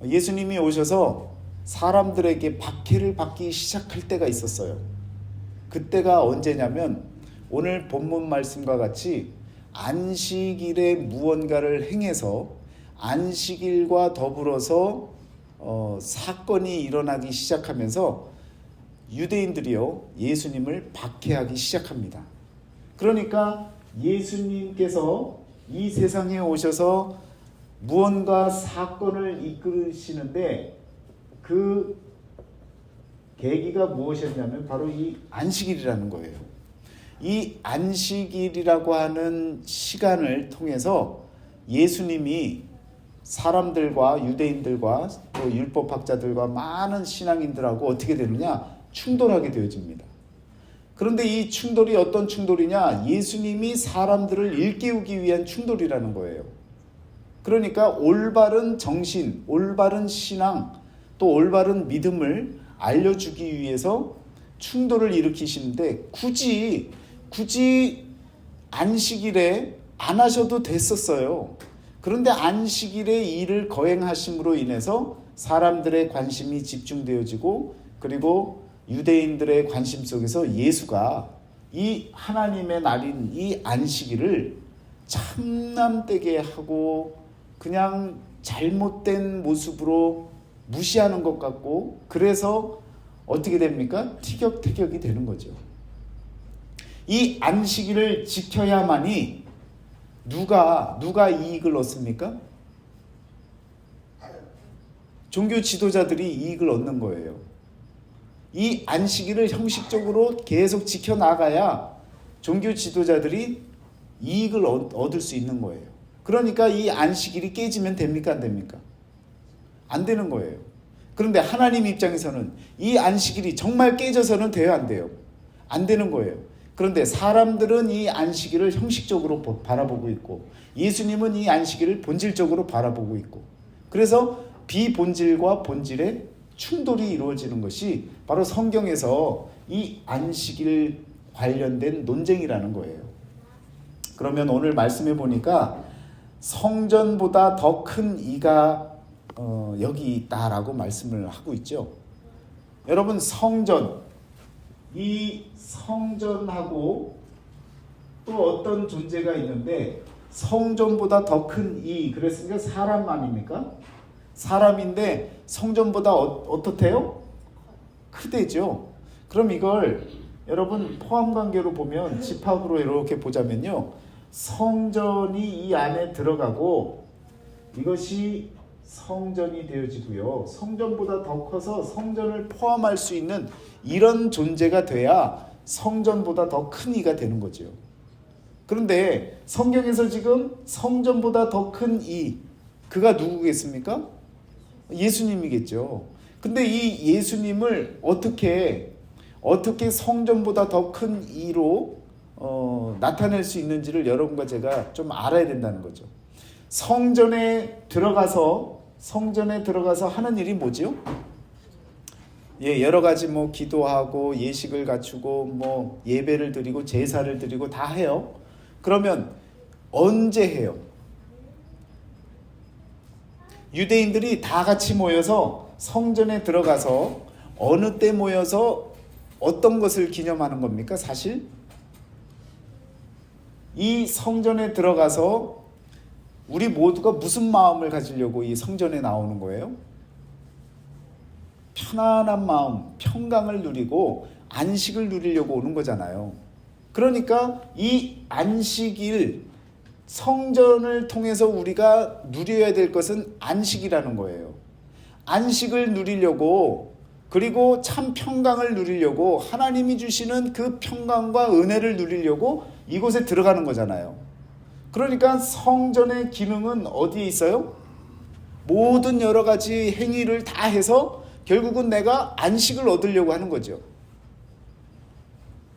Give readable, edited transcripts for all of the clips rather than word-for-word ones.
예수님이 오셔서 사람들에게 박해를 받기 시작할 때가 있었어요. 그때가 언제냐면 오늘 본문 말씀과 같이 안식일에 무언가를 행해서 안식일과 더불어서 사건이 일어나기 시작하면서 유대인들이요 예수님을 박해하기 시작합니다. 그러니까 예수님께서 이 세상에 오셔서 무언가 사건을 이끌으시는데 그 계기가 무엇이었냐면 바로 이 안식일이라는 거예요. 이 안식일이라고 하는 시간을 통해서 예수님이 사람들과 유대인들과 또 율법학자들과 많은 신앙인들하고 어떻게 되느냐? 충돌하게 되어집니다. 그런데 이 충돌이 어떤 충돌이냐? 예수님이 사람들을 일깨우기 위한 충돌이라는 거예요. 그러니까 올바른 정신, 올바른 신앙, 또 올바른 믿음을 알려주기 위해서 충돌을 일으키시는데 굳이 안식일에 안 하셔도 됐었어요. 그런데 안식일에 일을 거행하심으로 인해서 사람들의 관심이 집중되어지고 그리고 유대인들의 관심 속에서 예수가 이 하나님의 날인 이 안식일을 참남되게 하고 그냥 잘못된 모습으로 무시하는 것 같고 그래서 어떻게 됩니까? 티격태격이 되는 거죠. 이 안식일을 지켜야만이 누가 이익을 얻습니까? 종교 지도자들이 이익을 얻는 거예요. 이 안식일을 형식적으로 계속 지켜나가야 종교 지도자들이 이익을 얻을 수 있는 거예요. 그러니까 이 안식일이 깨지면 됩니까? 안 됩니까? 안 되는 거예요. 그런데 하나님 입장에서는 이 안식일이 정말 깨져서는 돼요? 안 돼요? 안 되는 거예요. 그런데 사람들은 이 안식일을 형식적으로 바라보고 있고 예수님은 이 안식일을 본질적으로 바라보고 있고 그래서 비본질과 본질의 충돌이 이루어지는 것이 바로 성경에서 이 안식일 관련된 논쟁이라는 거예요. 그러면 오늘 말씀해 보니까 성전보다 더 큰 이가 여기 있다라고 말씀을 하고 있죠. 여러분 이 성전하고 또 어떤 존재가 있는데 성전보다 더 큰 이 그랬으니까 사람 아닙니까? 사람인데 성전보다 어떻대요? 크대죠. 그럼 이걸 여러분 포함관계로 보면 집합으로 이렇게 보자면요. 성전이 이 안에 들어가고 이것이 성전이 되어지고요. 성전보다 더 커서 성전을 포함할 수 있는 이런 존재가 돼야 성전보다 더 큰 이가 되는 거죠. 그런데 성경에서 지금 성전보다 더 큰 이, 그가 누구겠습니까? 예수님이겠죠. 근데 이 예수님을 어떻게 성전보다 더 큰 이로 나타낼 수 있는지를 여러분과 제가 좀 알아야 된다는 거죠. 성전에 들어가서 하는 일이 뭐지요? 여러 가지 기도하고 예식을 갖추고 예배를 드리고 제사를 드리고 다 해요. 그러면 언제 해요? 유대인들이 다 같이 모여서 성전에 들어가서 어느 때 모여서 어떤 것을 기념하는 겁니까? 사실 이 성전에 들어가서 우리 모두가 무슨 마음을 가지려고 이 성전에 나오는 거예요? 편안한 마음, 평강을 누리고 안식을 누리려고 오는 거잖아요. 그러니까 이 안식일 성전을 통해서 우리가 누려야 될 것은 안식이라는 거예요. 안식을 누리려고 그리고 참 평강을 누리려고 하나님이 주시는 그 평강과 은혜를 누리려고 이곳에 들어가는 거잖아요. 그러니까 성전의 기능은 어디에 있어요? 모든 여러 가지 행위를 다 해서 결국은 내가 안식을 얻으려고 하는 거죠.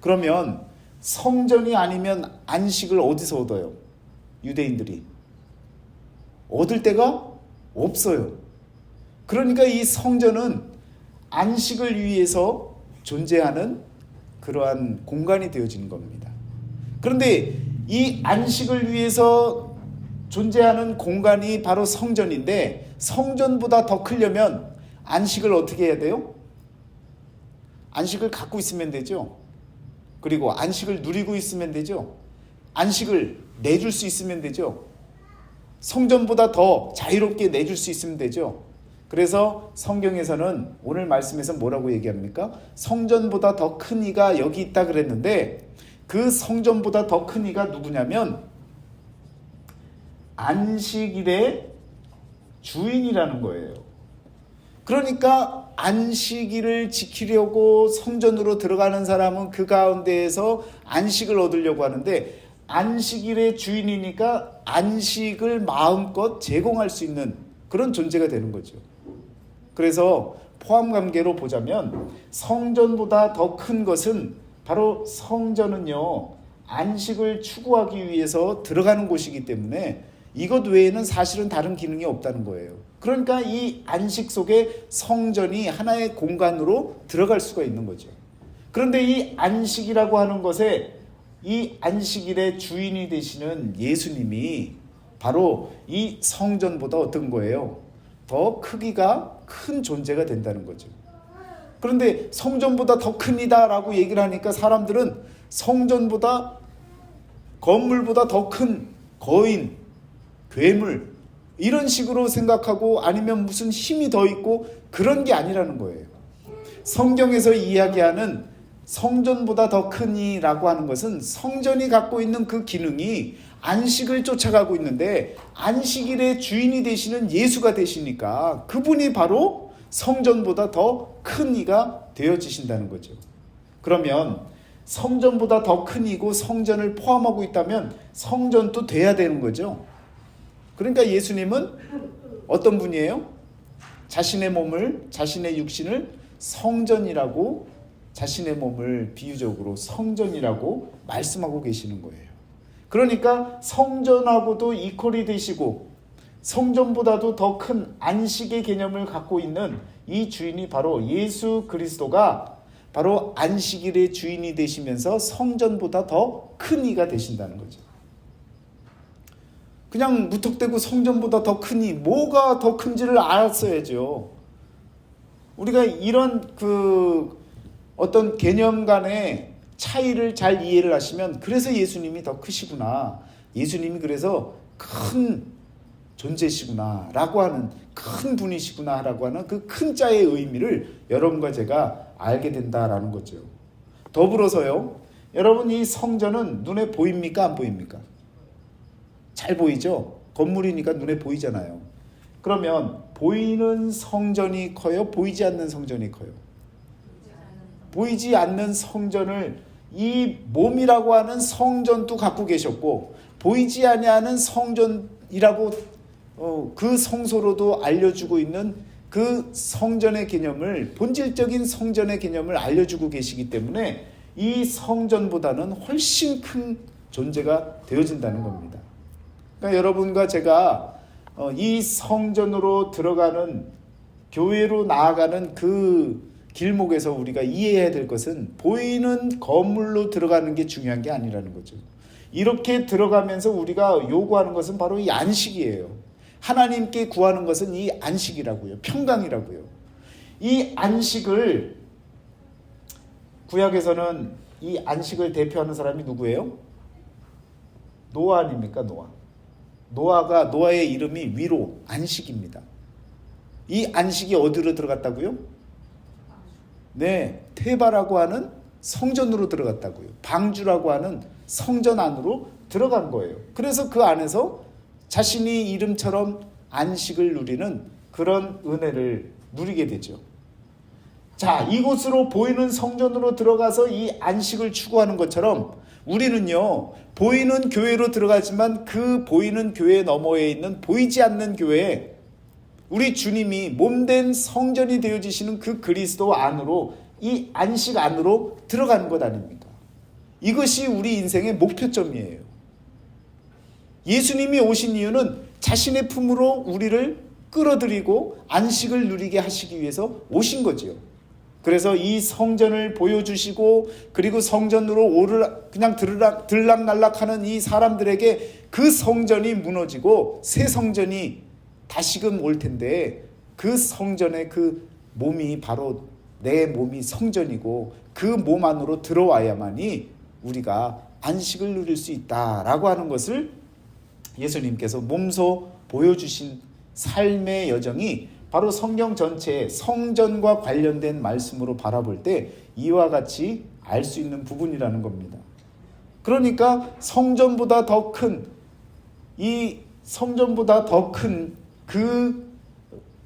그러면 성전이 아니면 안식을 어디서 얻어요? 유대인들이 얻을 데가 없어요. 그러니까 이 성전은 안식을 위해서 존재하는 그러한 공간이 되어지는 겁니다. 그런데 이 안식을 위해서 존재하는 공간이 바로 성전인데 성전보다 더 크려면 안식을 어떻게 해야 돼요? 안식을 갖고 있으면 되죠. 그리고 안식을 누리고 있으면 되죠. 안식을 내줄 수 있으면 되죠. 성전보다 더 자유롭게 내줄 수 있으면 되죠. 그래서 성경에서는 오늘 말씀에서 뭐라고 얘기합니까? 성전보다 더 큰 이가 여기 있다 그랬는데 그 성전보다 더 큰 이가 누구냐면 안식일의 주인이라는 거예요. 그러니까 안식일을 지키려고 성전으로 들어가는 사람은 그 가운데에서 안식을 얻으려고 하는데 안식일의 주인이니까 안식을 마음껏 제공할 수 있는 그런 존재가 되는 거죠. 그래서 포함관계로 보자면 성전보다 더 큰 것은 바로 성전은요 안식을 추구하기 위해서 들어가는 곳이기 때문에 이것 외에는 사실은 다른 기능이 없다는 거예요. 그러니까 이 안식 속에 성전이 하나의 공간으로 들어갈 수가 있는 거죠. 그런데 이 안식이라고 하는 것에 이 안식일의 주인이 되시는 예수님이 바로 이 성전보다 어떤 거예요? 더 크기가 큰 존재가 된다는 거죠. 그런데 성전보다 더 큰이다라고 얘기를 하니까 사람들은 성전보다 건물보다 더 큰 거인, 괴물 이런 식으로 생각하고 아니면 무슨 힘이 더 있고 그런 게 아니라는 거예요. 성경에서 이야기하는 성전보다 더 크니라고 하는 것은 성전이 갖고 있는 그 기능이 안식을 쫓아가고 있는데 안식일의 주인이 되시는 예수가 되시니까 그분이 바로 성전보다 더 큰 이가 되어지신다는 거죠. 그러면 성전보다 더 큰 이고 성전을 포함하고 있다면 성전도 돼야 되는 거죠. 그러니까 예수님은 어떤 분이에요? 자신의 몸을, 자신의 육신을 성전이라고 자신의 몸을 비유적으로 성전이라고 말씀하고 계시는 거예요. 그러니까 성전하고도 이퀄이 되시고 성전보다도 더 큰 안식의 개념을 갖고 있는 이 주인이 바로 예수 그리스도가 바로 안식일의 주인이 되시면서 성전보다 더 큰 이가 되신다는 거죠. 그냥 무턱대고 성전보다 더 크니 뭐가 더 큰지를 알았어야죠. 우리가 이런 어떤 개념 간의 차이를 잘 이해를 하시면 그래서 예수님이 더 크시구나. 예수님이 그래서 큰 존재시구나 라고 하는 큰 분이시구나 라고 하는 그 큰 자의 의미를 여러분과 제가 알게 된다라는 거죠. 더불어서요. 여러분 이 성전은 눈에 보입니까? 안 보입니까? 잘 보이죠? 건물이니까 눈에 보이잖아요. 그러면 보이는 성전이 커요? 보이지 않는 성전이 커요? 보이지 않는 성전을 이 몸이라고 하는 성전도 갖고 계셨고 보이지 아니하는 성전이라고 그 성소로도 알려주고 있는 그 성전의 개념을 본질적인 성전의 개념을 알려주고 계시기 때문에 이 성전보다는 훨씬 큰 존재가 되어진다는 겁니다. 그러니까 여러분과 제가 이 성전으로 들어가는 교회로 나아가는 그 길목에서 우리가 이해해야 될 것은 보이는 건물로 들어가는 게 중요한 게 아니라는 거죠. 이렇게 들어가면서 우리가 요구하는 것은 바로 이 안식이에요. 하나님께 구하는 것은 이 안식이라고요. 평강이라고요. 이 안식을 구약에서는 이 안식을 대표하는 사람이 누구예요? 노아 아닙니까? 노아의 이름이 위로 안식입니다. 이 안식이 어디로 들어갔다고요? 네, 테바라고 하는 성전으로 들어갔다고요. 방주라고 하는 성전 안으로 들어간 거예요. 그래서 그 안에서 자신이 이름처럼 안식을 누리는 그런 은혜를 누리게 되죠. 자, 이곳으로 보이는 성전으로 들어가서 이 안식을 추구하는 것처럼 우리는요, 보이는 교회로 들어가지만 그 보이는 교회 너머에 있는 보이지 않는 교회에 우리 주님이 몸된 성전이 되어지시는 그 그리스도 안으로 이 안식 안으로 들어가는 것 아닙니까? 이것이 우리 인생의 목표점이에요. 예수님이 오신 이유는 자신의 품으로 우리를 끌어들이고 안식을 누리게 하시기 위해서 오신 거지요. 그래서 이 성전을 보여주시고 그리고 성전으로 그냥 들락날락하는 이 사람들에게 그 성전이 무너지고 새 성전이 다시금 올 텐데 그 성전의 그 몸이 바로 내 몸이 성전이고 그 몸 안으로 들어와야만이 우리가 안식을 누릴 수 있다라고 하는 것을 예수님께서 몸소 보여주신 삶의 여정이 바로 성경 전체의 성전과 관련된 말씀으로 바라볼 때 이와 같이 알 수 있는 부분이라는 겁니다. 그러니까 성전보다 더 큰 그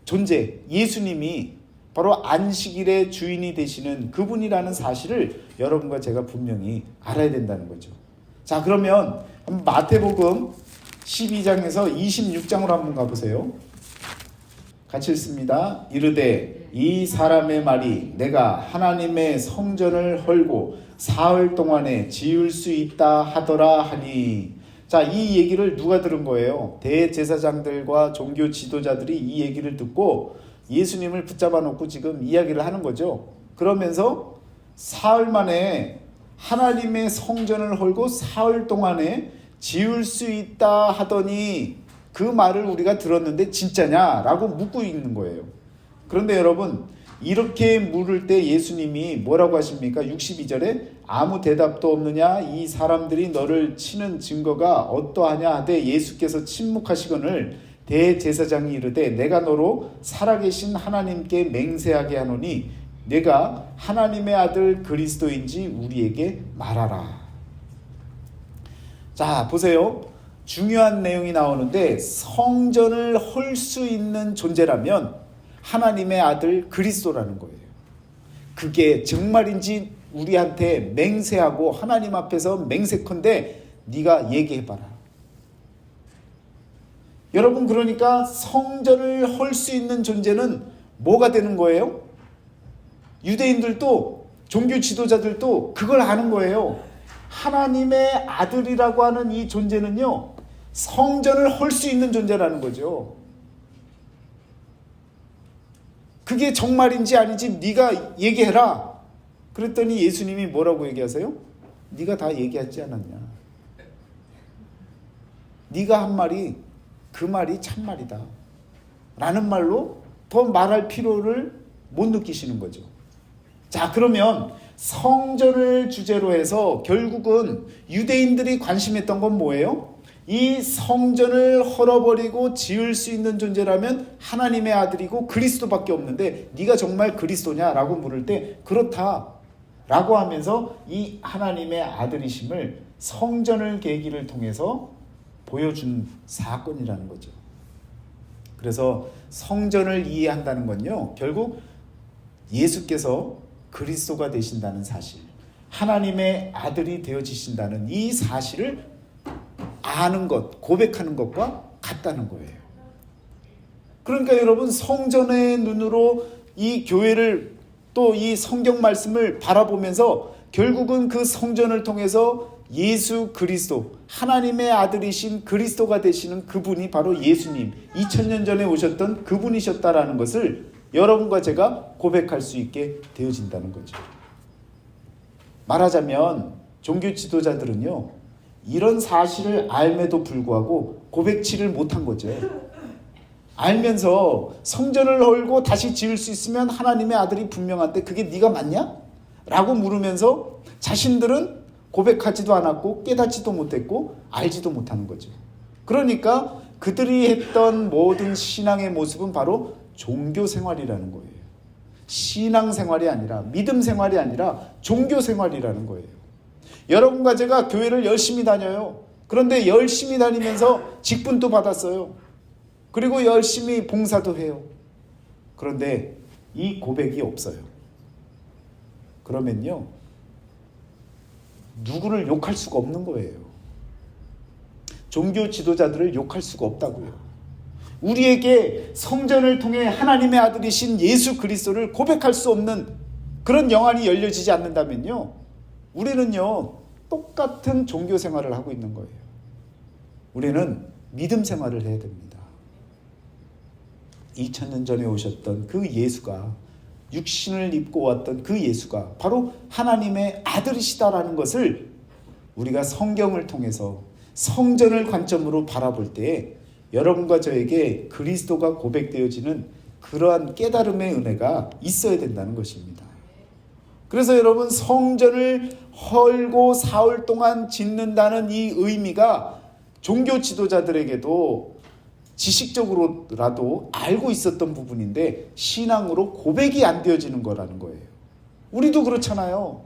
존재 예수님이 바로 안식일의 주인이 되시는 그분이라는 사실을 여러분과 제가 분명히 알아야 된다는 거죠. 자, 그러면 마태복음 12장에서 26장으로 한번 가보세요. 같이 읽습니다. 이르되 이 사람의 말이 내가 하나님의 성전을 헐고 사흘 동안에 지을 수 있다 하더라 하니. 자, 이 얘기를 누가 들은 거예요? 대제사장들과 종교 지도자들이 이 얘기를 듣고 예수님을 붙잡아 놓고 지금 이야기를 하는 거죠. 그러면서 사흘 만에 하나님의 성전을 헐고 사흘 동안에 지을 수 있다 하더니 그 말을 우리가 들었는데 진짜냐? 라고 묻고 있는 거예요. 그런데 여러분, 이렇게 물을 때 예수님이 뭐라고 하십니까? 62절에 아무 대답도 없느냐? 이 사람들이 너를 치는 증거가 어떠하냐 하되 예수께서 침묵하시거늘 대제사장이 이르되 내가 너로 살아계신 하나님께 맹세하게 하노니 내가 하나님의 아들 그리스도인지 우리에게 말하라. 자, 보세요. 중요한 내용이 나오는데 성전을 헐 수 있는 존재라면 하나님의 아들 그리스도라는 거예요. 그게 정말인지 우리한테 맹세하고 하나님 앞에서 맹세컨대 네가 얘기해봐라. 여러분, 그러니까 성전을 헐 수 있는 존재는 뭐가 되는 거예요? 유대인들도 종교 지도자들도 그걸 아는 거예요. 하나님의 아들이라고 하는 이 존재는요, 성전을 헐 수 있는 존재라는 거죠. 그게 정말인지 아닌지 네가 얘기해라. 그랬더니 예수님이 뭐라고 얘기하세요? 네가 다 얘기하지 않았냐. 네가 한 말이 그 말이 참말이다 라는 말로 더 말할 필요를 못 느끼시는 거죠. 자, 그러면 성전을 주제로 해서 결국은 유대인들이 관심했던 건 뭐예요? 이 성전을 헐어버리고 지을 수 있는 존재라면 하나님의 아들이고 그리스도밖에 없는데 네가 정말 그리스도냐라고 물을 때 그렇다라고 하면서 이 하나님의 아들이심을 성전을 계기를 통해서 보여준 사건이라는 거죠. 그래서 성전을 이해한다는 건요, 결국 예수께서 그리스도가 되신다는 사실, 하나님의 아들이 되어지신다는 이 사실을 아는 것, 고백하는 것과 같다는 거예요. 그러니까 여러분, 성전의 눈으로 이 교회를 또 이 성경 말씀을 바라보면서 결국은 그 성전을 통해서 예수 그리스도, 하나님의 아들이신 그리스도가 되시는 그분이 바로 예수님, 2000년 전에 오셨던 그분이셨다라는 것을 여러분과 제가 고백할 수 있게 되어진다는 거죠. 말하자면 종교 지도자들은요, 이런 사실을 알매도 불구하고 고백치를 못한 거죠. 알면서 성전을 헐고 다시 지을 수 있으면 하나님의 아들이 분명한데 그게 네가 맞냐? 라고 물으면서 자신들은 고백하지도 않았고 깨닫지도 못했고 알지도 못하는 거죠. 그러니까 그들이 했던 모든 신앙의 모습은 바로 종교 생활이라는 거예요. 신앙 생활이 아니라, 믿음 생활이 아니라 종교 생활이라는 거예요. 여러분과 제가 교회를 열심히 다녀요. 그런데 열심히 다니면서 직분도 받았어요. 그리고 열심히 봉사도 해요. 그런데 이 고백이 없어요. 그러면요, 누구를 욕할 수가 없는 거예요. 종교 지도자들을 욕할 수가 없다고요. 우리에게 성전을 통해 하나님의 아들이신 예수 그리스도를 고백할 수 없는 그런 영안이 열려지지 않는다면요, 우리는요 똑같은 종교 생활을 하고 있는 거예요. 우리는 믿음 생활을 해야 됩니다. 2000년 전에 오셨던 그 예수가 육신을 입고 왔던 그 예수가 바로 하나님의 아들이시다라는 것을 우리가 성경을 통해서 성전을 관점으로 바라볼 때 여러분과 저에게 그리스도가 고백되어지는 그러한 깨달음의 은혜가 있어야 된다는 것입니다. 그래서 여러분, 성전을 헐고 사흘 동안 짓는다는 이 의미가 종교 지도자들에게도 지식적으로라도 알고 있었던 부분인데 신앙으로 고백이 안 되어지는 거라는 거예요. 우리도 그렇잖아요.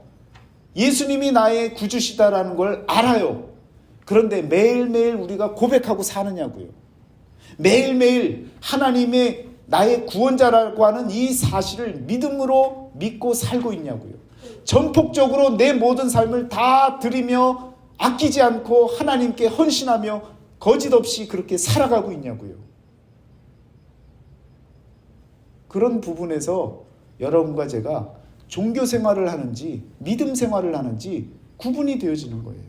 예수님이 나의 구주시다라는 걸 알아요. 그런데 매일매일 우리가 고백하고 사느냐고요. 매일매일 하나님의 나의 구원자라고 하는 이 사실을 믿음으로 믿고 살고 있냐고요. 전폭적으로 내 모든 삶을 다 드리며 아끼지 않고 하나님께 헌신하며 거짓 없이 그렇게 살아가고 있냐고요. 그런 부분에서 여러분과 제가 종교 생활을 하는지 믿음 생활을 하는지 구분이 되어지는 거예요.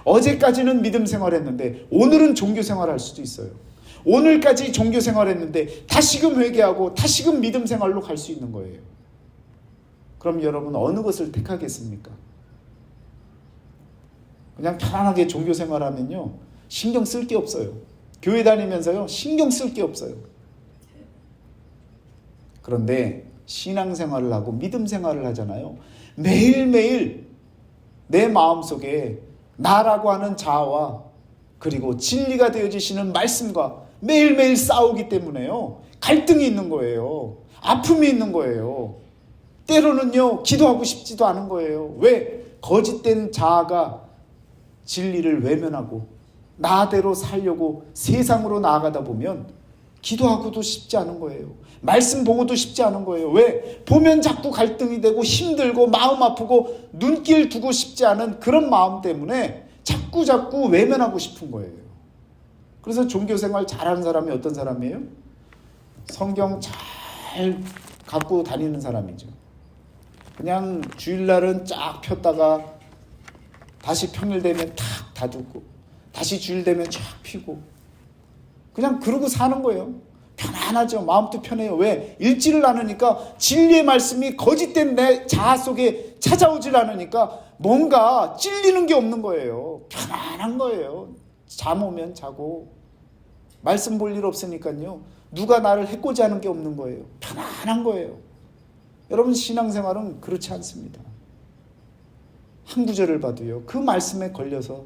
어제까지는 믿음 생활했는데 오늘은 종교 생활을 할 수도 있어요. 오늘까지 종교 생활했는데 다시금 회개하고 다시금 믿음 생활로 갈 수 있는 거예요. 그럼 여러분 어느 것을 택하겠습니까? 그냥 편안하게 종교 생활하면요 신경 쓸 게 없어요. 교회 다니면서요 신경 쓸 게 없어요. 그런데 신앙생활을 하고 믿음 생활을 하잖아요. 매일매일 내 마음속에 나라고 하는 자아와 그리고 진리가 되어지시는 말씀과 매일매일 싸우기 때문에요. 갈등이 있는 거예요. 아픔이 있는 거예요. 때로는요 기도하고 싶지도 않은 거예요. 왜? 거짓된 자아가 진리를 외면하고 나대로 살려고 세상으로 나아가다 보면 기도하고도 싶지 않은 거예요. 말씀 보고도 싶지 않은 거예요. 왜? 보면 자꾸 갈등이 되고 힘들고 마음 아프고 눈길 두고 싶지 않은 그런 마음 때문에 자꾸 외면하고 싶은 거예요. 그래서 종교생활 잘하는 사람이 어떤 사람이에요? 성경 잘 갖고 다니는 사람이죠. 그냥 주일날은 쫙 폈다가 다시 평일 되면 탁 닫고 다시 주일 되면 쫙 피고 그냥 그러고 사는 거예요. 편안하죠. 마음도 편해요. 왜? 읽지를 않으니까 진리의 말씀이 거짓된 내 자아 속에 찾아오질 않으니까 뭔가 찔리는 게 없는 거예요. 편안한 거예요. 잠 오면 자고 말씀 볼 일 없으니까요. 누가 나를 해코지 하는 게 없는 거예요. 편안한 거예요. 여러분 신앙생활은 그렇지 않습니다. 한 구절을 봐도요. 그 말씀에 걸려서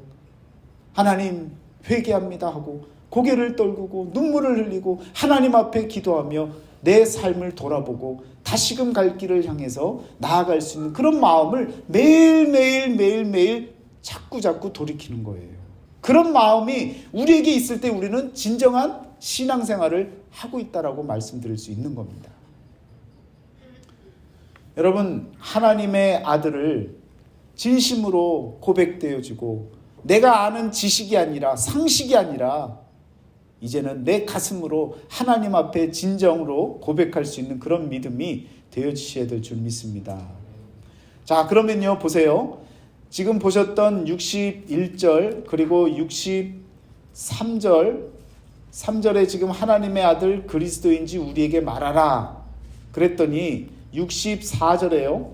하나님 회개합니다 하고 고개를 떨구고 눈물을 흘리고 하나님 앞에 기도하며 내 삶을 돌아보고 다시금 갈 길을 향해서 나아갈 수 있는 그런 마음을 매일매일 자꾸 돌이키는 거예요. 그런 마음이 우리에게 있을 때 우리는 진정한 신앙생활을 하고 있다라고 말씀드릴 수 있는 겁니다. 여러분 하나님의 아들을 진심으로 고백되어지고 내가 아는 지식이 아니라 상식이 아니라 이제는 내 가슴으로 하나님 앞에 진정으로 고백할 수 있는 그런 믿음이 되어지셔야 될 줄 믿습니다. 자, 그러면요 보세요. 지금 보셨던 61절 그리고 63절 3절에 지금 하나님의 아들 그리스도인지 우리에게 말하라 그랬더니 64절에요.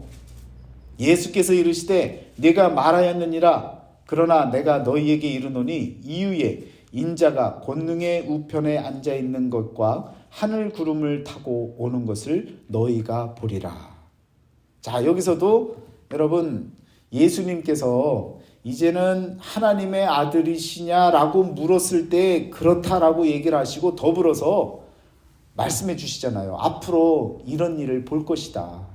예수께서 이르시되 내가 말하였느니라 그러나 내가 너희에게 이르노니 이후에 인자가 권능의 우편에 앉아있는 것과 하늘 구름을 타고 오는 것을 너희가 보리라. 자, 여기서도 여러분 예수님께서 이제는 하나님의 아들이시냐라고 물었을 때 그렇다라고 얘기를 하시고 더불어서 말씀해 주시잖아요. 앞으로 이런 일을 볼 것이다.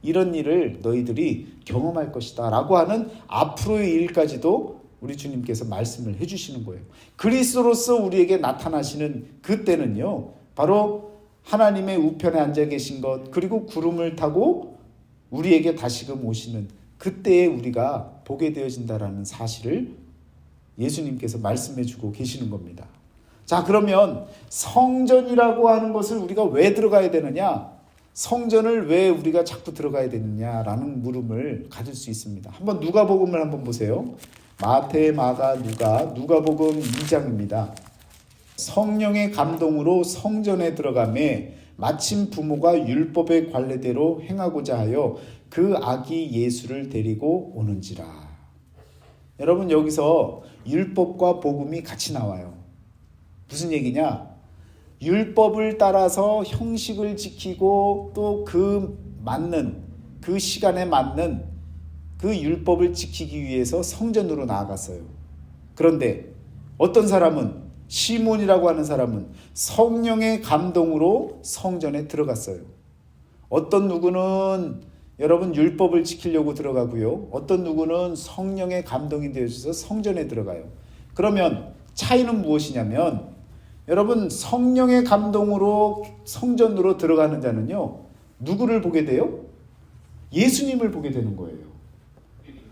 이런 일을 너희들이 경험할 것이다 라고 하는 앞으로의 일까지도 우리 주님께서 말씀을 해주시는 거예요. 그리스도로서 우리에게 나타나시는 그때는요 바로 하나님의 우편에 앉아 계신 것 그리고 구름을 타고 우리에게 다시금 오시는 그때에 우리가 보게 되어진다라는 사실을 예수님께서 말씀해 주고 계시는 겁니다. 자, 그러면 성전이라고 하는 것을 우리가 왜 들어가야 되느냐, 성전을 왜 우리가 자꾸 들어가야 되느냐라는 물음을 가질 수 있습니다. 한번 누가복음을 한번 보세요. 마태, 마가, 누가복음 2장입니다. 성령의 감동으로 성전에 들어가매 마침 부모가 율법의 관례대로 행하고자 하여 그 아기 예수를 데리고 오는지라. 여러분, 여기서 율법과 복음이 같이 나와요. 무슨 얘기냐? 율법을 따라서 형식을 지키고 또 그 시간에 맞는 그 율법을 지키기 위해서 성전으로 나아갔어요. 그런데 어떤 사람은, 시몬이라고 하는 사람은 성령의 감동으로 성전에 들어갔어요. 어떤 누구는 여러분 율법을 지키려고 들어가고요. 어떤 누구는 성령의 감동이 되어져서 성전에 들어가요. 그러면 차이는 무엇이냐면, 여러분 성령의 감동으로 성전으로 들어가는 자는요, 누구를 보게 돼요? 예수님을 보게 되는 거예요.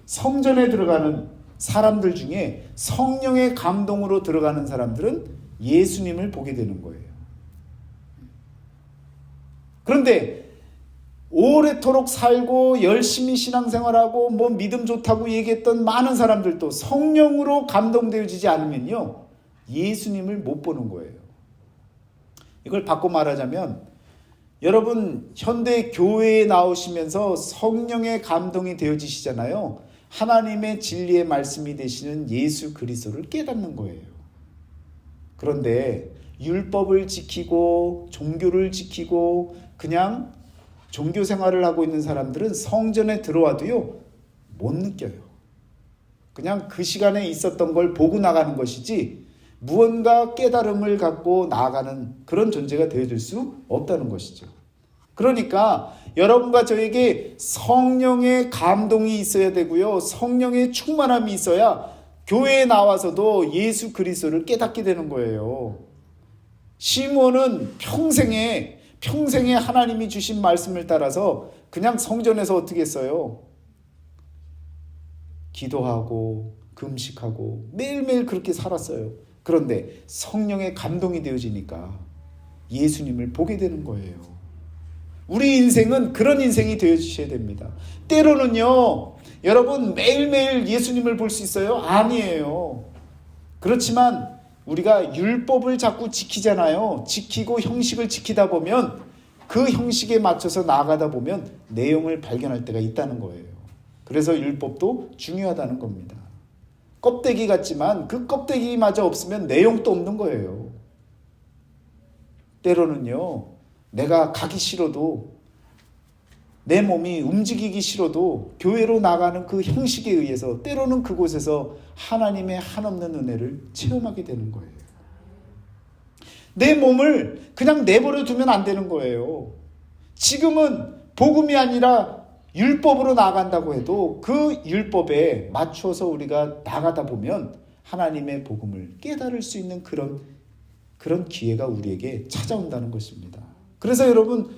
성전에 들어가는 사람들 중에 성령의 감동으로 들어가는 사람들은 예수님을 보게 되는 거예요. 그런데 오래도록 살고 열심히 신앙생활하고 믿음 좋다고 얘기했던 많은 사람들도 성령으로 감동되어지지 않으면요, 예수님을 못 보는 거예요. 이걸 바꿔 말하자면, 여러분 현대 교회에 나오시면서 성령의 감동이 되어지시잖아요. 하나님의 진리의 말씀이 되시는 예수 그리스도를 깨닫는 거예요. 그런데 율법을 지키고 종교를 지키고 그냥 종교 생활을 하고 있는 사람들은 성전에 들어와도요, 못 느껴요. 그냥 그 시간에 있었던 걸 보고 나가는 것이지 무언가 깨달음을 갖고 나아가는 그런 존재가 되어줄 수 없다는 것이죠. 그러니까 여러분과 저에게 성령의 감동이 있어야 되고요, 성령의 충만함이 있어야 교회에 나와서도 예수 그리스도를 깨닫게 되는 거예요. 시몬은 평생에 하나님이 주신 말씀을 따라서 그냥 성전에서 어떻게 했어요? 기도하고 금식하고 매일매일 그렇게 살았어요. 그런데 성령의 감동이 되어지니까 예수님을 보게 되는 거예요. 우리 인생은 그런 인생이 되어주셔야 됩니다. 때로는요, 여러분 매일매일 예수님을 볼 수 있어요? 아니에요. 그렇지만 우리가 율법을 자꾸 지키잖아요. 지키고 형식을 지키다 보면 그 형식에 맞춰서 나아가다 보면 내용을 발견할 때가 있다는 거예요. 그래서 율법도 중요하다는 겁니다. 껍데기 같지만 그 껍데기마저 없으면 내용도 없는 거예요. 때로는요, 내가 가기 싫어도, 내 몸이 움직이기 싫어도 교회로 나가는 그 형식에 의해서 때로는 그곳에서 하나님의 한없는 은혜를 체험하게 되는 거예요. 내 몸을 그냥 내버려 두면 안 되는 거예요. 지금은 복음이 아니라 율법으로 나간다고 해도 그 율법에 맞춰서 우리가 나가다 보면 하나님의 복음을 깨달을 수 있는 그런 기회가 우리에게 찾아온다는 것입니다. 그래서 여러분,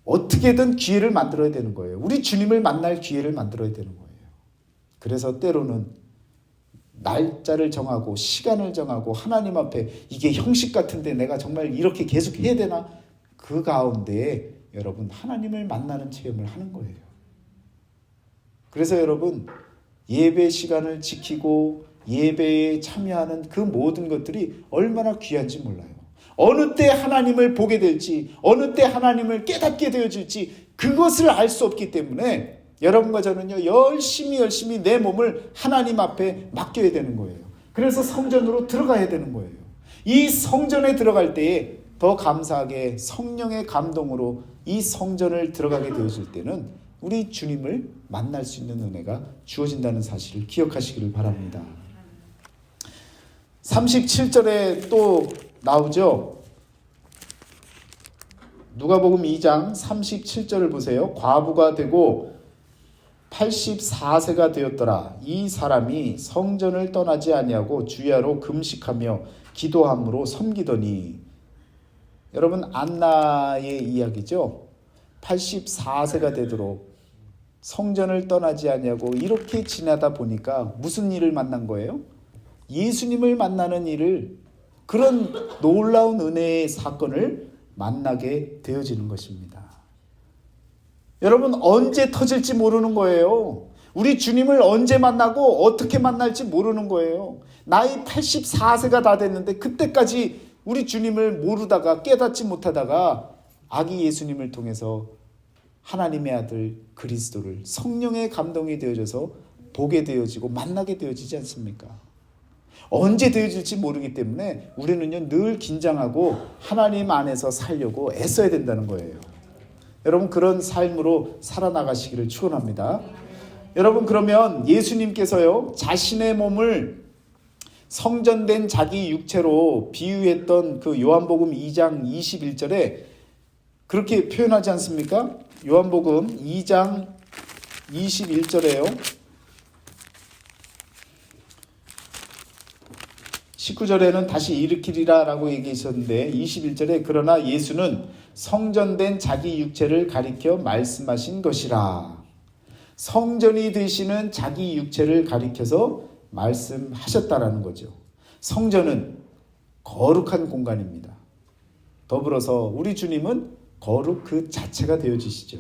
어떻게든 기회를 만들어야 되는 거예요. 우리 주님을 만날 기회를 만들어야 되는 거예요. 그래서 때로는 날짜를 정하고 시간을 정하고 하나님 앞에 이게 형식 같은데 내가 정말 이렇게 계속 해야 되나? 그 가운데에 여러분 하나님을 만나는 체험을 하는 거예요. 그래서 여러분, 예배 시간을 지키고 예배에 참여하는 그 모든 것들이 얼마나 귀한지 몰라요. 어느 때 하나님을 보게 될지, 어느 때 하나님을 깨닫게 되어질지 그것을 알 수 없기 때문에 여러분과 저는요, 열심히 내 몸을 하나님 앞에 맡겨야 되는 거예요. 그래서 성전으로 들어가야 되는 거예요. 이 성전에 들어갈 때에 더 감사하게 성령의 감동으로 이 성전을 들어가게 되어질 때는 우리 주님을 만날 수 있는 은혜가 주어진다는 사실을 기억하시기를 바랍니다. 37절에 또 나오죠. 누가복음 2장 37절을 보세요. 과부가 되고 84세가 되었더라. 이 사람이 성전을 떠나지 아니하고 주야로 금식하며 기도함으로 섬기더니. 여러분, 안나의 이야기죠. 84세가 되도록 성전을 떠나지 아니하고 이렇게 지나다 보니까 무슨 일을 만난 거예요? 예수님을 만나는 일을, 그런 놀라운 은혜의 사건을 만나게 되어지는 것입니다. 여러분, 언제 터질지 모르는 거예요. 우리 주님을 언제 만나고 어떻게 만날지 모르는 거예요. 나이 84세가 다 됐는데 그때까지 우리 주님을 모르다가 깨닫지 못하다가 아기 예수님을 통해서 하나님의 아들 그리스도를 성령의 감동이 되어져서 보게 되어지고 만나게 되어지지 않습니까? 언제 되어질지 모르기 때문에 우리는요 늘 긴장하고 하나님 안에서 살려고 애써야 된다는 거예요. 여러분 그런 삶으로 살아나가시기를 축원합니다. 여러분 그러면 예수님께서요 자신의 몸을 성전된 자기 육체로 비유했던 그 요한복음 2장 21절에 그렇게 표현하지 않습니까? 요한복음 2장 21절에요. 19절에는 다시 일으키리라 라고 얘기하셨는데 21절에 그러나 예수는 성전된 자기 육체를 가리켜 말씀하신 것이라. 성전이 되시는 자기 육체를 가리켜서 말씀하셨다라는 거죠. 성전은 거룩한 공간입니다. 더불어서 우리 주님은 거룩 그 자체가 되어지시죠.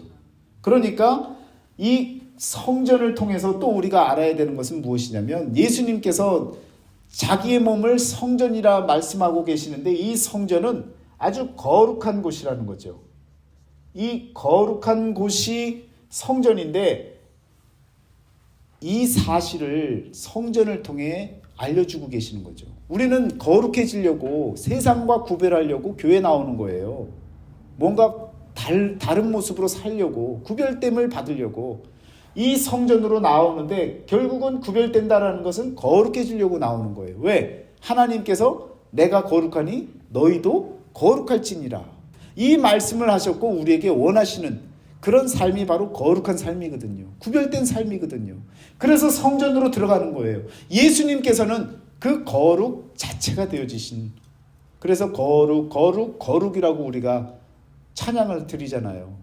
그러니까 이 성전을 통해서 또 우리가 알아야 되는 것은 무엇이냐면 예수님께서 자기의 몸을 성전이라 말씀하고 계시는데 이 성전은 아주 거룩한 곳이라는 거죠. 이 거룩한 곳이 성전인데 이 사실을 성전을 통해 알려주고 계시는 거죠. 우리는 거룩해지려고 세상과 구별하려고 교회 나오는 거예요. 뭔가 다른 모습으로 살려고 구별됨을 받으려고 이 성전으로 나오는데 결국은 구별된다라는 것은 거룩해지려고 나오는 거예요. 왜? 하나님께서 내가 거룩하니 너희도 거룩할지니라. 이 말씀을 하셨고 우리에게 원하시는 그런 삶이 바로 거룩한 삶이거든요. 구별된 삶이거든요. 그래서 성전으로 들어가는 거예요. 예수님께서는 그 거룩 자체가 되어지신, 그래서 거룩이라고 우리가 찬양을 드리잖아요.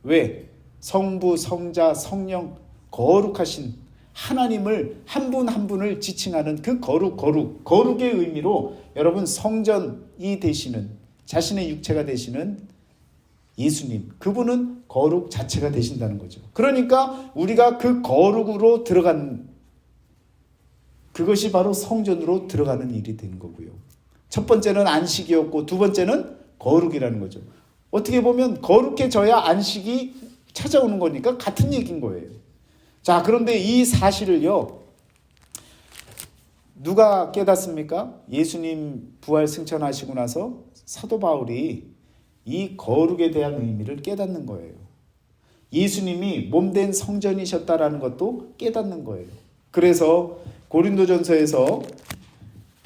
왜? 성부, 성자, 성령 거룩하신 하나님을 한 분 한 분을 지칭하는 그 거룩의 의미로 여러분 성전이 되시는 자신의 육체가 되시는 예수님, 그분은 거룩 자체가 되신다는 거죠. 그러니까 우리가 그 거룩으로 들어간 그것이 바로 성전으로 들어가는 일이 된 거고요. 첫 번째는 안식이었고 두 번째는 거룩이라는 거죠. 어떻게 보면 거룩해져야 안식이 찾아오는 거니까 같은 얘기인 거예요. 자, 그런데 이 사실을요 누가 깨닫습니까? 예수님 부활 승천하시고 나서 사도 바울이 이 거룩에 대한 의미를 깨닫는 거예요. 예수님이 몸된 성전이셨다라는 것도 깨닫는 거예요. 그래서 고린도전서에서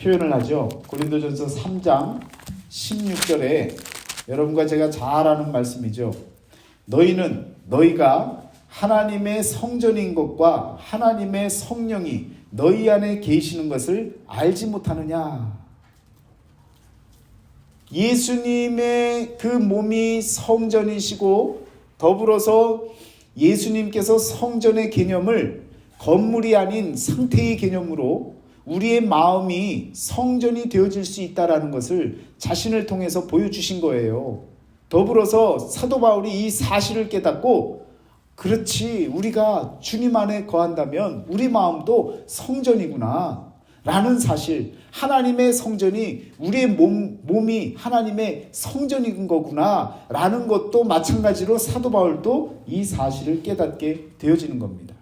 표현을 하죠. 고린도전서 3장 16절에 여러분과 제가 잘 아는 말씀이죠. 너희가 하나님의 성전인 것과 하나님의 성령이 너희 안에 계시는 것을 알지 못하느냐. 예수님의 그 몸이 성전이시고 더불어서 예수님께서 성전의 개념을 건물이 아닌 상태의 개념으로 우리의 마음이 성전이 되어질 수 있다는 것을 자신을 통해서 보여주신 거예요. 더불어서 사도 바울이 이 사실을 깨닫고 그렇지, 우리가 주님 안에 거한다면 우리 마음도 성전이구나 라는 사실, 하나님의 성전이 우리의 몸이 하나님의 성전인 거구나 라는 것도 마찬가지로 사도 바울도 이 사실을 깨닫게 되어지는 겁니다.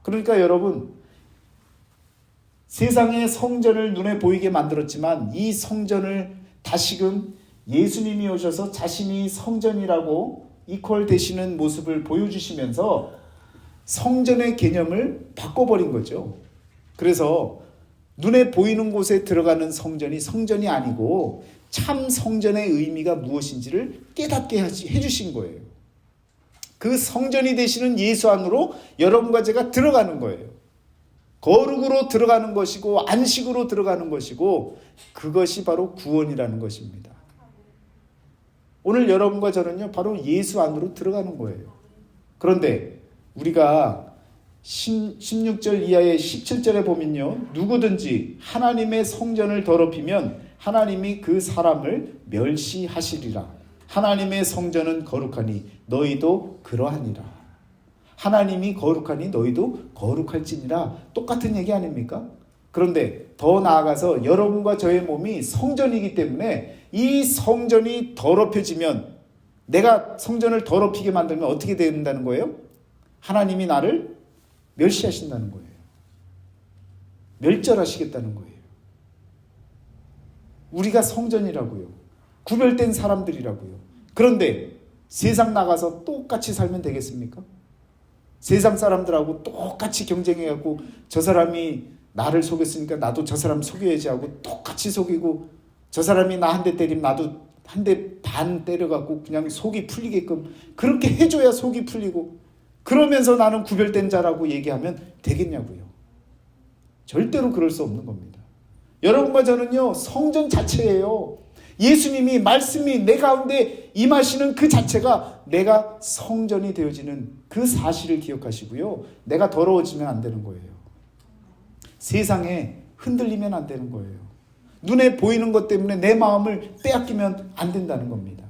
그러니까 여러분, 세상의 성전을 눈에 보이게 만들었지만 이 성전을 다시금 예수님이 오셔서 자신이 성전이라고 이퀄 되시는 모습을 보여주시면서 성전의 개념을 바꿔버린 거죠. 그래서 눈에 보이는 곳에 들어가는 성전이 성전이 아니고 참 성전의 의미가 무엇인지를 깨닫게 해주신 거예요. 그 성전이 되시는 예수 안으로 여러분과 제가 들어가는 거예요. 거룩으로 들어가는 것이고 안식으로 들어가는 것이고 그것이 바로 구원이라는 것입니다. 오늘 여러분과 저는요 바로 예수 안으로 들어가는 거예요. 그런데 우리가 16절 이하의 17절에 보면요, 누구든지 하나님의 성전을 더럽히면 하나님이 그 사람을 멸시하시리라. 하나님의 성전은 거룩하니 너희도 그러하니라. 하나님이 거룩하니 너희도 거룩할지니라. 똑같은 얘기 아닙니까? 그런데 더 나아가서 여러분과 저의 몸이 성전이기 때문에 이 성전이 더럽혀지면, 내가 성전을 더럽히게 만들면 어떻게 된다는 거예요? 하나님이 나를 멸시하신다는 거예요. 멸절하시겠다는 거예요. 우리가 성전이라고요. 구별된 사람들이라고요. 그런데 세상 나가서 똑같이 살면 되겠습니까? 세상 사람들하고 똑같이 경쟁해갖고 저 사람이 나를 속였으니까 나도 저 사람 속여야지 하고 똑같이 속이고, 저 사람이 나 한 대 때리면 나도 한 대 반 때려갖고 그냥 속이 풀리게끔 그렇게 해줘야 속이 풀리고, 그러면서 나는 구별된 자라고 얘기하면 되겠냐고요. 절대로 그럴 수 없는 겁니다. 여러분과 저는요, 성전 자체예요. 예수님이, 말씀이 내 가운데 임하시는 그 자체가 내가 성전이 되어지는 그 사실을 기억하시고요. 내가 더러워지면 안 되는 거예요. 세상에 흔들리면 안 되는 거예요. 눈에 보이는 것 때문에 내 마음을 빼앗기면 안 된다는 겁니다.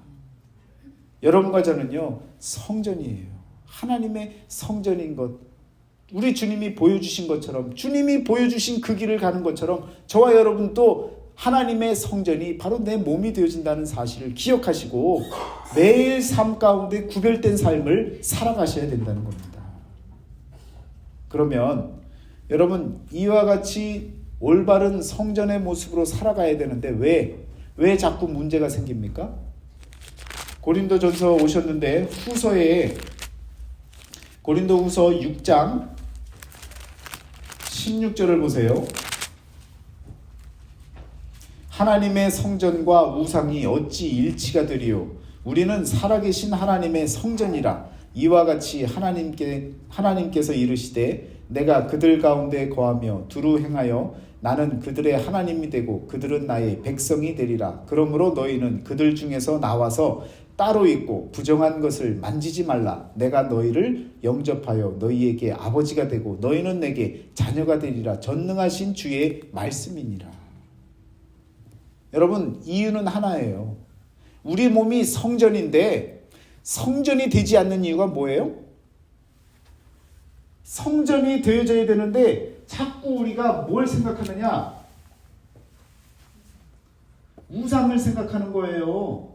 여러분과 저는요, 성전이에요. 하나님의 성전인 것, 우리 주님이 보여주신 것처럼, 주님이 보여주신 그 길을 가는 것처럼 저와 여러분도 하나님의 성전이 바로 내 몸이 되어진다는 사실을 기억하시고 매일 삶 가운데 구별된 삶을 살아가셔야 된다는 겁니다. 그러면 여러분, 이와 같이 올바른 성전의 모습으로 살아가야 되는데 왜 자꾸 문제가 생깁니까? 고린도전서 오셨는데 후서에, 고린도후서 6장 16절을 보세요. 하나님의 성전과 우상이 어찌 일치가 되리요? 우리는 살아계신 하나님의 성전이라. 이와 같이 하나님께서 이르시되 내가 그들 가운데 거하며 두루 행하여 나는 그들의 하나님이 되고 그들은 나의 백성이 되리라. 그러므로 너희는 그들 중에서 나와서 따로 있고 부정한 것을 만지지 말라. 내가 너희를 영접하여 너희에게 아버지가 되고 너희는 내게 자녀가 되리라. 전능하신 주의 말씀이니라. 여러분, 이유는 하나예요. 우리 몸이 성전인데 성전이 되지 않는 이유가 뭐예요? 성전이 되어져야 되는데 자꾸 우리가 뭘 생각하느냐? 우상을 생각하는 거예요.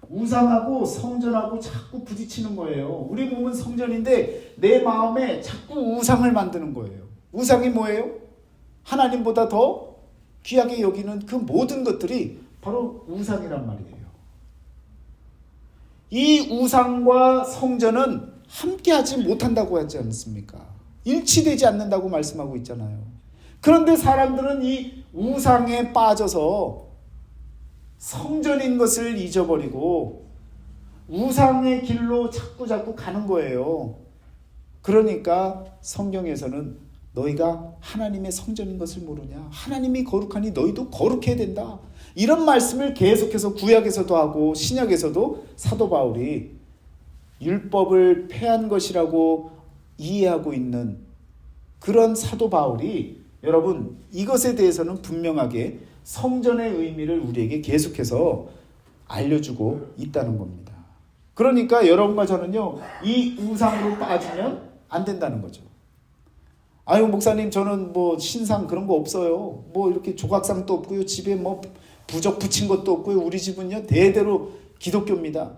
우상하고 성전하고 자꾸 부딪히는 거예요. 우리 몸은 성전인데 내 마음에 자꾸 우상을 만드는 거예요. 우상이 뭐예요? 하나님보다 더 귀하게 여기는 그 모든 것들이 바로 우상이란 말이에요. 이 우상과 성전은 함께하지 못한다고 하지 않습니까? 일치되지 않는다고 말씀하고 있잖아요. 그런데 사람들은 이 우상에 빠져서 성전인 것을 잊어버리고 우상의 길로 자꾸 가는 거예요. 그러니까 성경에서는 너희가 하나님의 성전인 것을 모르냐? 하나님이 거룩하니 너희도 거룩해야 된다. 이런 말씀을 계속해서 구약에서도 하고 신약에서도 사도 바울이 율법을 폐한 것이라고 이해하고 있는 그런 사도 바울이, 여러분, 이것에 대해서는 분명하게 성전의 의미를 우리에게 계속해서 알려주고 있다는 겁니다. 그러니까 여러분과 저는요, 이 우상으로 빠지면 안 된다는 거죠. 아유, 목사님, 저는 뭐 신상 그런 거 없어요. 뭐 이렇게 조각상도 없고요. 집에 뭐 부적 붙인 것도 없고요. 우리 집은요, 대대로 기독교입니다.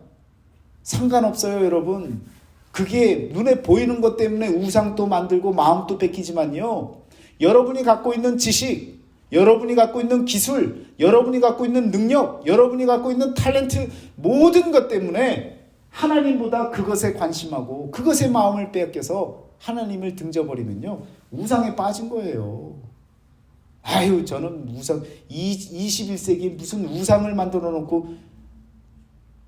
상관없어요, 여러분. 그게 눈에 보이는 것 때문에 우상도 만들고 마음도 뺏기지만요, 여러분이 갖고 있는 지식, 여러분이 갖고 있는 기술, 여러분이 갖고 있는 능력, 여러분이 갖고 있는 탤런트, 모든 것 때문에 하나님보다 그것에 관심하고 그것에 마음을 빼앗겨서 하나님을 등져버리면요, 우상에 빠진 거예요. 아유, 저는 우상, 21세기에 무슨 우상을 만들어 놓고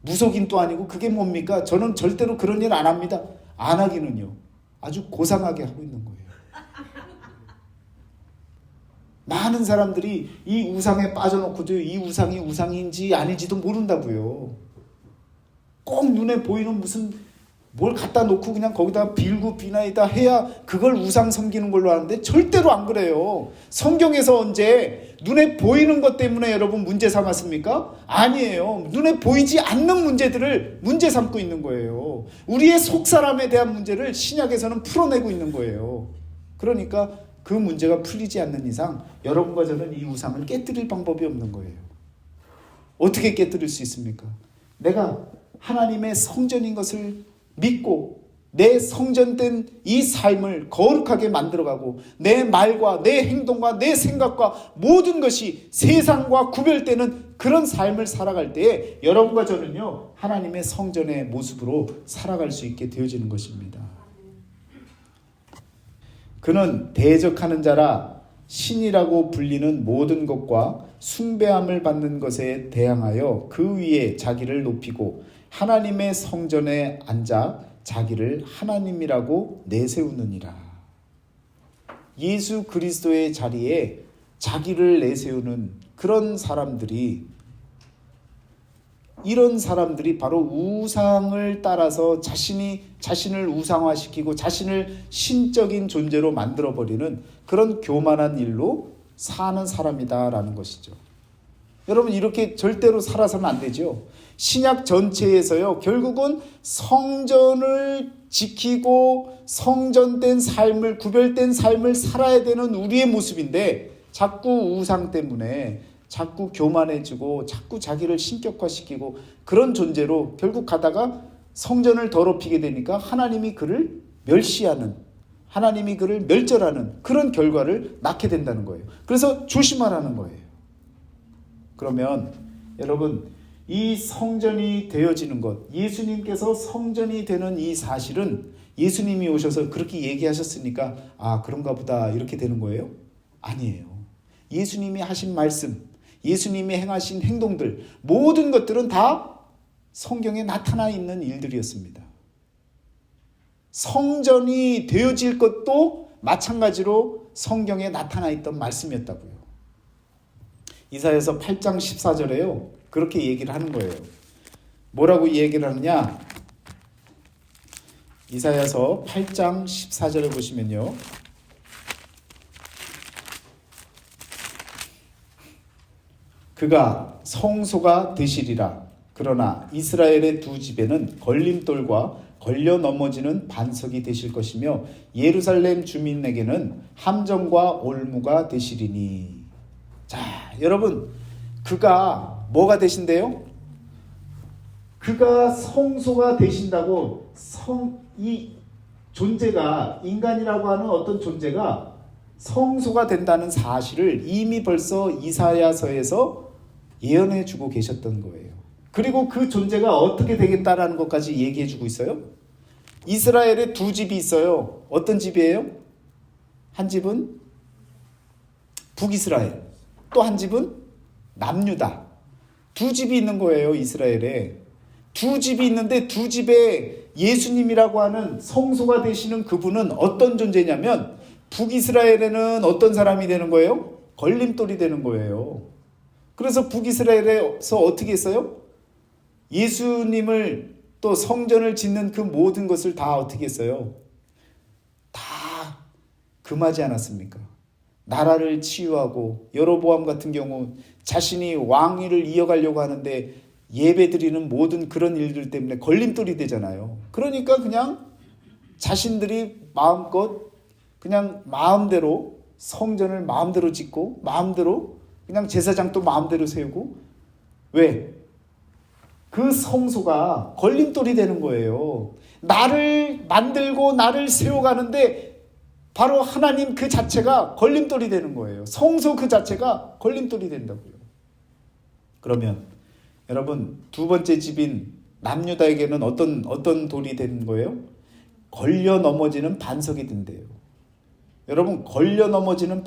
무속인도 아니고 그게 뭡니까? 저는 절대로 그런 일 안 합니다. 안 하기는요, 아주 고상하게 하고 있는 거예요. 많은 사람들이 이 우상에 빠져놓고도 이 우상이 우상인지 아닌지도 모른다고요. 꼭 눈에 보이는 무슨 뭘 갖다 놓고 그냥 거기다 빌고 비나이다 해야 그걸 우상 섬기는 걸로 아는데 절대로 안 그래요. 성경에서 언제 눈에 보이는 것 때문에 여러분 문제 삼았습니까? 아니에요. 눈에 보이지 않는 문제들을 문제 삼고 있는 거예요. 우리의 속사람에 대한 문제를 신약에서는 풀어내고 있는 거예요. 그러니까 그 문제가 풀리지 않는 이상 여러분과 저는 이 우상을 깨뜨릴 방법이 없는 거예요. 어떻게 깨뜨릴 수 있습니까? 내가 하나님의 성전인 것을 믿고 내 성전된 이 삶을 거룩하게 만들어가고 내 말과 내 행동과 내 생각과 모든 것이 세상과 구별되는 그런 삶을 살아갈 때에 여러분과 저는요, 하나님의 성전의 모습으로 살아갈 수 있게 되어지는 것입니다. 그는 대적하는 자라 신이라고 불리는 모든 것과 숭배함을 받는 것에 대항하여 그 위에 자기를 높이고 하나님의 성전에 앉아 자기를 하나님이라고 내세우느니라. 예수 그리스도의 자리에 자기를 내세우는 그런 사람들이, 이런 사람들이 바로 우상을 따라서 자신을 우상화시키고 자신을 신적인 존재로 만들어버리는 그런 교만한 일로 사는 사람이다라는 것이죠. 여러분, 이렇게 절대로 살아서는 안 되죠. 신약 전체에서요, 결국은 성전을 지키고 성전된 삶을, 구별된 삶을 살아야 되는 우리의 모습인데 자꾸 우상 때문에 자꾸 교만해지고 자꾸 자기를 신격화시키고 그런 존재로 결국 가다가 성전을 더럽히게 되니까 하나님이 그를 멸시하는, 하나님이 그를 멸절하는 그런 결과를 낳게 된다는 거예요. 그래서 조심하라는 거예요. 그러면 여러분, 이 성전이 되어지는 것, 예수님께서 성전이 되는 이 사실은 예수님이 오셔서 그렇게 얘기하셨으니까 아, 그런가 보다 이렇게 되는 거예요? 아니에요. 예수님이 하신 말씀, 예수님이 행하신 행동들, 모든 것들은 다 성경에 나타나 있는 일들이었습니다. 성전이 되어질 것도 마찬가지로 성경에 나타나 있던 말씀이었다고요. 이사야서 8장 14절에요. 그렇게 얘기를 하는 거예요. 뭐라고 얘기를 하느냐? 이사야서 8장 14절에 보시면요. 그가 성소가 되시리라. 그러나 이스라엘의 두 집에는 걸림돌과 걸려 넘어지는 반석이 되실 것이며 예루살렘 주민에게는 함정과 올무가 되시리니. 자, 여러분, 그가 뭐가 되신대요? 그가 성소가 되신다고, 이 존재가, 인간이라고 하는 어떤 존재가 성소가 된다는 사실을 이미 벌써 이사야서에서 예언해 주고 계셨던 거예요. 그리고 그 존재가 어떻게 되겠다라는 것까지 얘기해 주고 있어요. 이스라엘에 두 집이 있어요. 어떤 집이에요? 한 집은 북이스라엘, 또 한 집은 남유다. 두 집이 있는 거예요. 이스라엘에 두 집이 있는데 두 집에 예수님이라고 하는 성소가 되시는 그분은 어떤 존재냐면 북이스라엘에는 어떤 사람이 되는 거예요? 걸림돌이 되는 거예요. 그래서 북이스라엘에서 어떻게 했어요? 예수님을, 또 성전을 짓는 그 모든 것을 다 어떻게 했어요? 다 금하지 않았습니까? 나라를 치유하고, 여로보암 같은 경우 자신이 왕위를 이어가려고 하는데 예배드리는 모든 그런 일들 때문에 걸림돌이 되잖아요. 그러니까 그냥 자신들이 마음껏 그냥 마음대로 성전을 마음대로 짓고 마음대로 그냥 제사장도 마음대로 세우고, 왜? 그 성소가 걸림돌이 되는 거예요. 나를 만들고 나를 세워가는데 바로 하나님 그 자체가 걸림돌이 되는 거예요. 성소 그 자체가 걸림돌이 된다고요. 그러면 여러분, 두 번째 집인 남유다에게는 어떤 돌이 되는 거예요? 걸려 넘어지는 반석이 된대요. 여러분, 걸려 넘어지는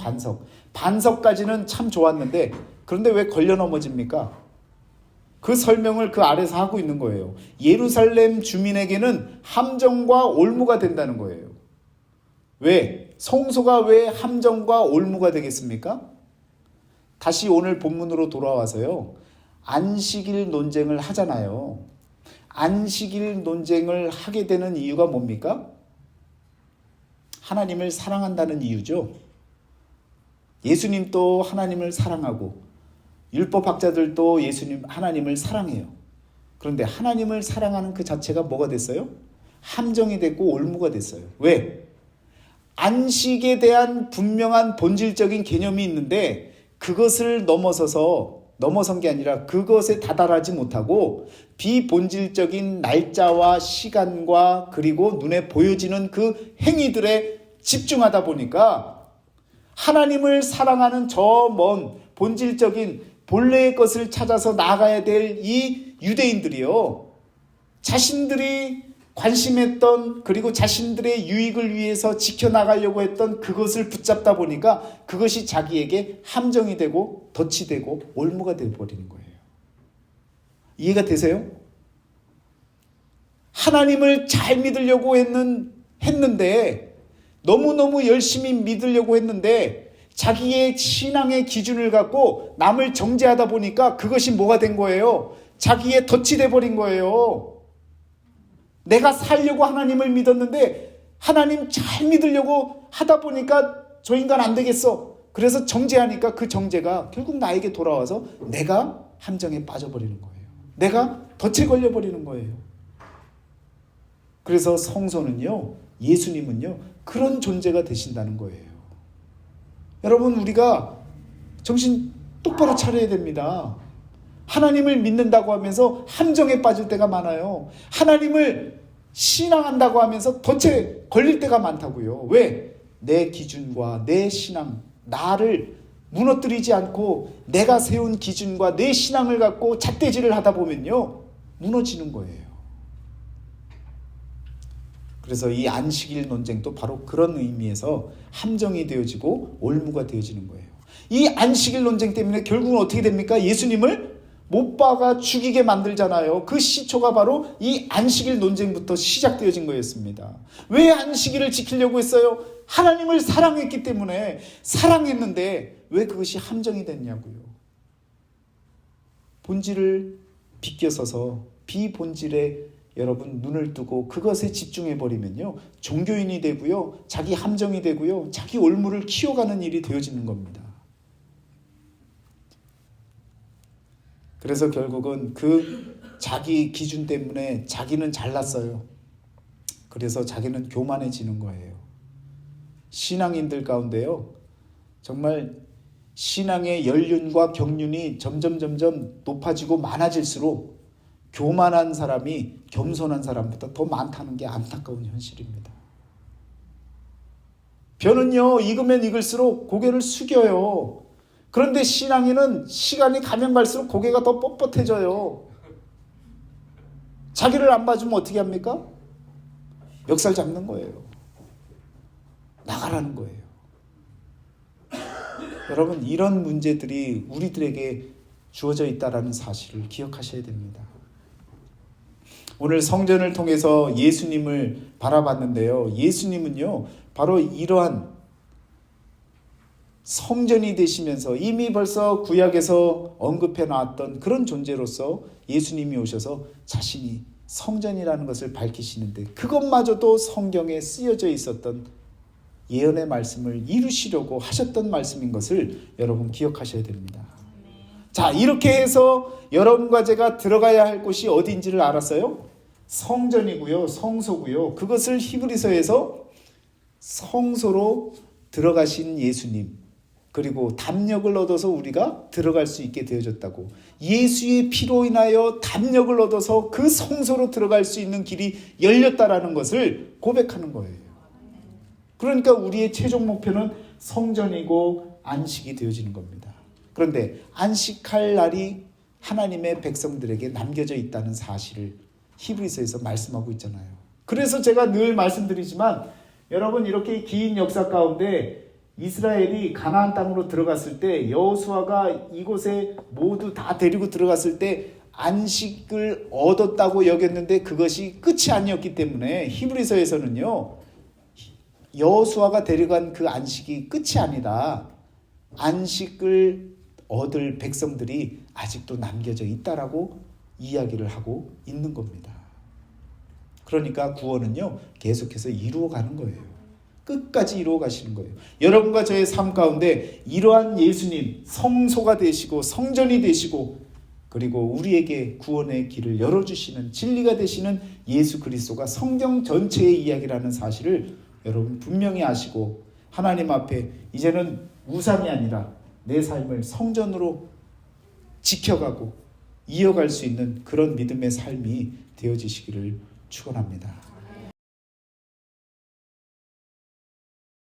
반석까지는 참 좋았는데, 그런데 왜 걸려 넘어집니까? 그 설명을 그 아래서 하고 있는 거예요. 예루살렘 주민에게는 함정과 올무가 된다는 거예요. 왜? 성소가 왜 함정과 올무가 되겠습니까? 다시 오늘 본문으로 돌아와서요, 안식일 논쟁을 하잖아요. 안식일 논쟁을 하게 되는 이유가 뭡니까? 하나님을 사랑한다는 이유죠. 예수님도 하나님을 사랑하고 율법학자들도 하나님을 사랑해요. 그런데 하나님을 사랑하는 그 자체가 뭐가 됐어요? 함정이 됐고 올무가 됐어요. 왜? 안식에 대한 분명한 본질적인 개념이 있는데 그것을 넘어선 게 아니라 그것에 다다르지 못하고 비본질적인 날짜와 시간과 그리고 눈에 보여지는 그 행위들에 집중하다 보니까 하나님을 사랑하는 저 먼 본질적인 본래의 것을 찾아서 나아가야 될 이 유대인들이요, 자신들이 관심했던 그리고 자신들의 유익을 위해서 지켜나가려고 했던 그것을 붙잡다 보니까 그것이 자기에게 함정이 되고 덫이 되고 올무가 되어버리는 거예요. 이해가 되세요? 하나님을 잘 믿으려고 했는데 너무너무 열심히 믿으려고 했는데 자기의 신앙의 기준을 갖고 남을 정죄하다 보니까 그것이 뭐가 된 거예요? 자기의 덫이 돼버린 거예요. 내가 살려고 하나님을 믿었는데 하나님 잘 믿으려고 하다 보니까 저 인간 안 되겠어. 그래서 정죄하니까 그 정죄가 결국 나에게 돌아와서 내가 함정에 빠져버리는 거예요. 내가 덫에 걸려버리는 거예요. 그래서 성소는요, 예수님은요, 그런 존재가 되신다는 거예요. 여러분, 우리가 정신 똑바로 차려야 됩니다. 하나님을 믿는다고 하면서 함정에 빠질 때가 많아요. 하나님을 신앙한다고 하면서 덫에 걸릴 때가 많다고요. 왜? 내 기준과 내 신앙, 나를 무너뜨리지 않고 내가 세운 기준과 내 신앙을 갖고 잣대질을 하다 보면요, 무너지는 거예요. 그래서 이 안식일 논쟁도 바로 그런 의미에서 함정이 되어지고 올무가 되어지는 거예요. 이 안식일 논쟁 때문에 결국은 어떻게 됩니까? 예수님을 못 박아 죽이게 만들잖아요. 그 시초가 바로 이 안식일 논쟁부터 시작되어진 거였습니다. 왜 안식일을 지키려고 했어요? 하나님을 사랑했기 때문에. 사랑했는데 왜 그것이 함정이 됐냐고요. 본질을 비껴서서 비본질에 여러분 눈을 뜨고 그것에 집중해버리면요, 종교인이 되고요, 자기 함정이 되고요, 자기 올무를 키워가는 일이 되어지는 겁니다. 그래서 결국은 그 자기 기준 때문에 자기는 잘났어요. 그래서 자기는 교만해지는 거예요. 신앙인들 가운데요, 정말 신앙의 연륜과 경륜이 점점 높아지고 많아질수록 교만한 사람이 겸손한 사람보다 더 많다는 게 안타까운 현실입니다. 벼는요, 익으면 익을수록 고개를 숙여요. 그런데 신앙인은 시간이 가면 갈수록 고개가 더 뻣뻣해져요. 자기를 안 봐주면 어떻게 합니까? 멱살 잡는 거예요. 나가라는 거예요. 여러분, 이런 문제들이 우리들에게 주어져 있다는 사실을 기억하셔야 됩니다. 오늘 성전을 통해서 예수님을 바라봤는데요, 예수님은요, 바로 이러한 성전이 되시면서 이미 벌써 구약에서 언급해 나왔던 그런 존재로서 예수님이 오셔서 자신이 성전이라는 것을 밝히시는데, 그것마저도 성경에 쓰여져 있었던 예언의 말씀을 이루시려고 하셨던 말씀인 것을 여러분 기억하셔야 됩니다. 자, 이렇게 해서 여러분과 제가 들어가야 할 곳이 어디인지를 알았어요? 성전이고요, 성소고요. 그것을 히브리서에서 성소로 들어가신 예수님, 그리고 담력을 얻어서 우리가 들어갈 수 있게 되어졌다고, 예수의 피로 인하여 담력을 얻어서 그 성소로 들어갈 수 있는 길이 열렸다라는 것을 고백하는 거예요. 그러니까 우리의 최종 목표는 성전이고 안식이 되어지는 겁니다. 그런데 안식할 날이 하나님의 백성들에게 남겨져 있다는 사실을 히브리서에서 말씀하고 있잖아요. 그래서 제가 늘 말씀드리지만, 여러분, 이렇게 긴 역사 가운데 이스라엘이 가나안 땅으로 들어갔을 때, 여호수아가 이곳에 모두 다 데리고 들어갔을 때 안식을 얻었다고 여겼는데 그것이 끝이 아니었기 때문에 히브리서에서는요, 여호수아가 데려간 그 안식이 끝이 아니다, 안식을 얻을 백성들이 아직도 남겨져 있다라고 이야기를 하고 있는 겁니다. 그러니까 구원은요, 계속해서 이루어가는 거예요. 끝까지 이루어 가시는 거예요. 여러분과 저의 삶 가운데 이러한 예수님, 성소가 되시고 성전이 되시고, 그리고 우리에게 구원의 길을 열어주시는 진리가 되시는 예수 그리스도가 성경 전체의 이야기라는 사실을 여러분 분명히 아시고 하나님 앞에 이제는 우상이 아니라 내 삶을 성전으로 지켜가고 이어갈 수 있는 그런 믿음의 삶이 되어지시기를 축원합니다.